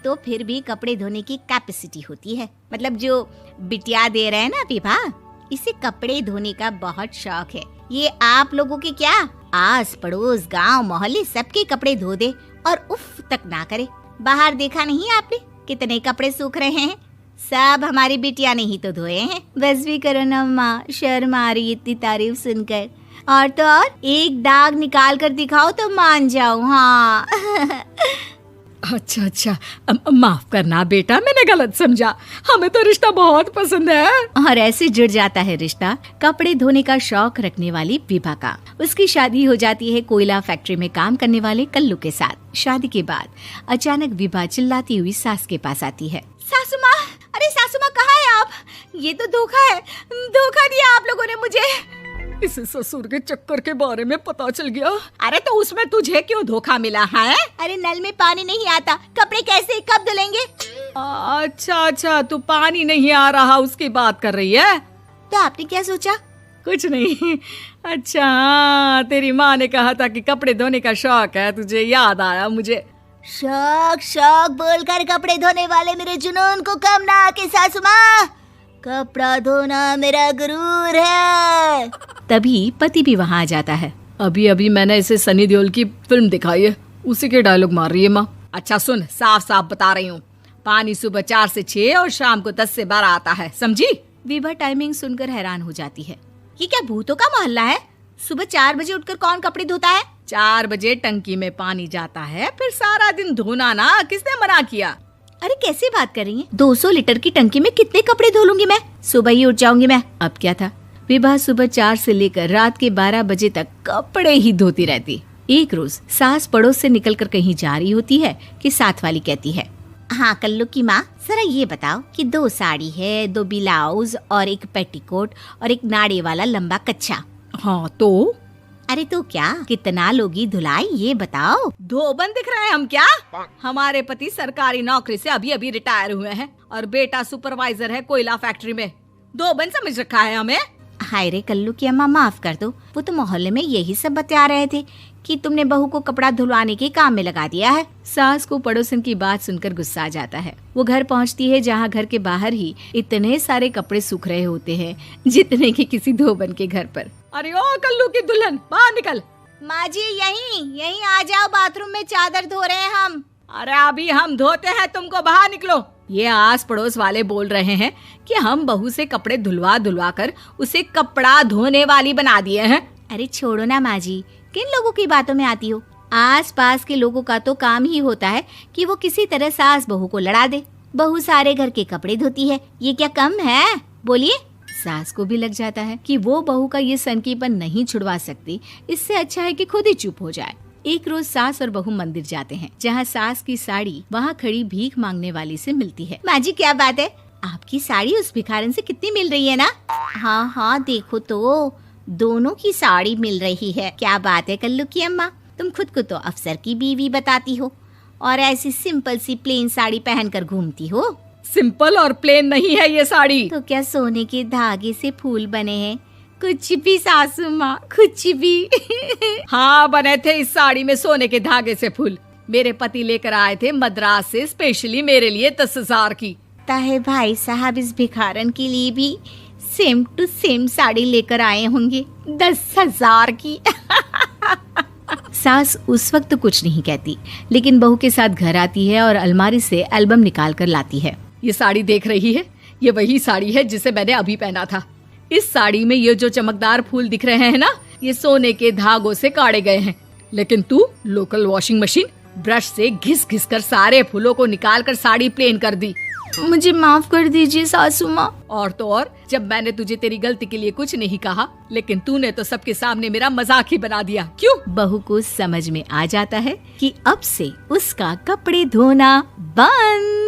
तो फिर भी कपड़े धोने की कैपेसिटी होती है। मतलब जो बिटिया दे रहे हैं ना विभा, इसे कपड़े धोने का बहुत शौक है। ये आप लोगों के क्या, आस पड़ोस गांव मोहल्ले सबके कपड़े धो दे और उफ तक ना करे। बाहर देखा नहीं आपने कितने कपड़े सूख रहे हैं? सब हमारी बिटिया ने ही तो धोए हैं। बस भी करो ना माँ, शर्म आ रही इतनी तारीफ सुनकर। और तो और एक दाग निकाल कर दिखाओ तो मान जाऊं। हाँ अच्छा, माफ करना बेटा, मैंने गलत समझा। हमें तो रिश्ता बहुत पसंद है। और ऐसे जुड़ जाता है रिश्ता कपड़े धोने का शौक रखने वाली विभा का। उसकी शादी हो जाती है कोयला फैक्ट्री में काम करने वाले कल्लू के साथ। शादी के बाद अचानक विभा चिल्लाती हुई सास के पास आती है। सासू माँ, अरे सासू माँ कहाँ है आप? ये तो धोखा है, धोखा दिया आप लोगों ने मुझे। इसे ससुर के चक्कर के बारे में पता चल गया। अरे तो उसमें तुझे क्यों धोखा मिला है? अरे नल में पानी नहीं आता, कपड़े कैसे कब धुलेंगे? अच्छा, तू पानी नहीं आ रहा उसकी बात कर रही है? तो आपने क्या सोचा? कुछ नहीं। अच्छा, तेरी माँ ने कहा था कि कपड़े धोने का शौक है तुझे, याद आया मुझे। शौक बोलकर कपड़े धोने वाले मेरे जुनून को कम ना आके सासू माँ, कपड़ा धोना मेरा गुरूर है। तभी पति भी वहाँ आ जाता है। अभी मैंने इसे सनी देओल की फिल्म दिखाई है, उसी के डायलॉग मार रही है माँ। अच्छा सुन, साफ बता रही हूँ, पानी सुबह 4 से 6 और शाम को 10 से 12 आता है, समझी? विभा टाइमिंग सुनकर हैरान हो जाती है। ये क्या भूतों का मोहल्ला है? सुबह 4 बजे उठकर कौन कपड़े धोता है? 4 बजे टंकी में पानी जाता है, फिर सारा दिन धोना ना, किसने मना किया? अरे कैसी बात कर रही हैं? 200 लीटर की टंकी में कितने कपड़े धो लूंगी मैं? सुबह ही उठ जाऊंगी मैं। अब क्या था, विभा सुबह 4 से लेकर रात के 12 बजे तक कपड़े ही धोती रहती। एक रोज सास पड़ोस से निकलकर कहीं जा रही होती है कि साथ वाली कहती है, हाँ कल्लू की माँ, जरा ये बताओ कि 2 साड़ी है, 2 ब्लाउज और एक पेटीकोट और एक नाड़े वाला लंबा कच्छा। हाँ तो? अरे तो क्या, कितना लोगी धुलाई ये बताओ। धोबन दिख रहे हैं हम क्या? हमारे पति सरकारी नौकरी से अभी रिटायर हुए हैं और बेटा सुपरवाइजर है कोयला फैक्ट्री में। धोबन समझ रखा है हमें? हाय रे कल्लू की अम्मा, माफ कर दो, वो तो मोहल्ले में यही सब बता रहे थे कि तुमने बहू को कपड़ा धुलवाने के काम में लगा दिया है। सास को पड़ोसन की बात सुनकर गुस्सा आ जाता है। वो घर पहुंचती है जहां घर के बाहर ही इतने सारे कपड़े सूख रहे होते हैं जितने कि किसी धोबन के घर पर। अरे ओ कल्लू की दुल्हन, बाहर निकल। माँ जी यहीं आ जाओ, बाथरूम में चादर धो रहे हैं हम। अरे अभी हम धोते हैं, तुमको बाहर निकलो। ये आस पड़ोस वाले बोल रहे हैं कि हम बहू से कपड़े धुलवा कर उसे कपड़ा धोने वाली बना दिए हैं। अरे छोड़ो ना माँ जी, किन लोगों की बातों में आती हो? आस पास के लोगों का तो काम ही होता है कि वो किसी तरह सास बहू को लड़ा दे। बहू सारे घर के कपड़े धोती है, ये क्या कम है? बोलिए। सास को भी लग जाता है कि वो बहू का ये सनकीपन नहीं छुड़वा सकती, इससे अच्छा है कि खुद ही चुप हो जाए। एक रोज सास और बहू मंदिर जाते हैं, जहाँ सास की साड़ी वहाँ खड़ी भीख मांगने वाली से मिलती है। माँ जी क्या बात है, आपकी साड़ी उस भिखारन से कितनी मिल रही है ना? हाँ देखो तो दोनों की साड़ी मिल रही है। क्या बात है कल्लू की अम्मा, तुम खुद को तो अफसर की बीवी बताती हो और ऐसी सिंपल सी प्लेन साड़ी पहनकर घूमती हो। सिंपल और प्लेन नहीं है ये साड़ी। तो क्या सोने के धागे से फूल बने हैं? कुछ भी सासू माँ, कुछ भी। हाँ बने थे इस साड़ी में सोने के धागे से फूल। मेरे पति लेकर आए थे मद्रास से स्पेशली मेरे लिए 10,000 की। ताहे भाई साहब इस भिखारन के लिए भी सेम टू सेम साड़ी लेकर आए होंगे 10,000 की। सास उस वक्त तो कुछ नहीं कहती, लेकिन बहू के साथ घर आती है और अलमारी से एल्बम निकाल कर लाती है। ये साड़ी देख रही है, ये वही साड़ी है जिसे मैंने अभी पहना था। इस साड़ी में ये जो चमकदार फूल दिख रहे हैं ना, ये सोने के धागों से काटे गए हैं। लेकिन तू लोकल वॉशिंग मशीन ब्रश से घिस घिस कर सारे फूलों को निकाल कर साड़ी प्लेन कर दी। मुझे माफ कर दीजिए सासू माँ। और तो और, जब मैंने तुझे तेरी गलती के लिए कुछ नहीं कहा, लेकिन तूने तो सबके सामने मेरा मजाक ही बना दिया। क्यों? बहू को समझ में आ जाता है कि अब से उसका कपड़े धोना बंद।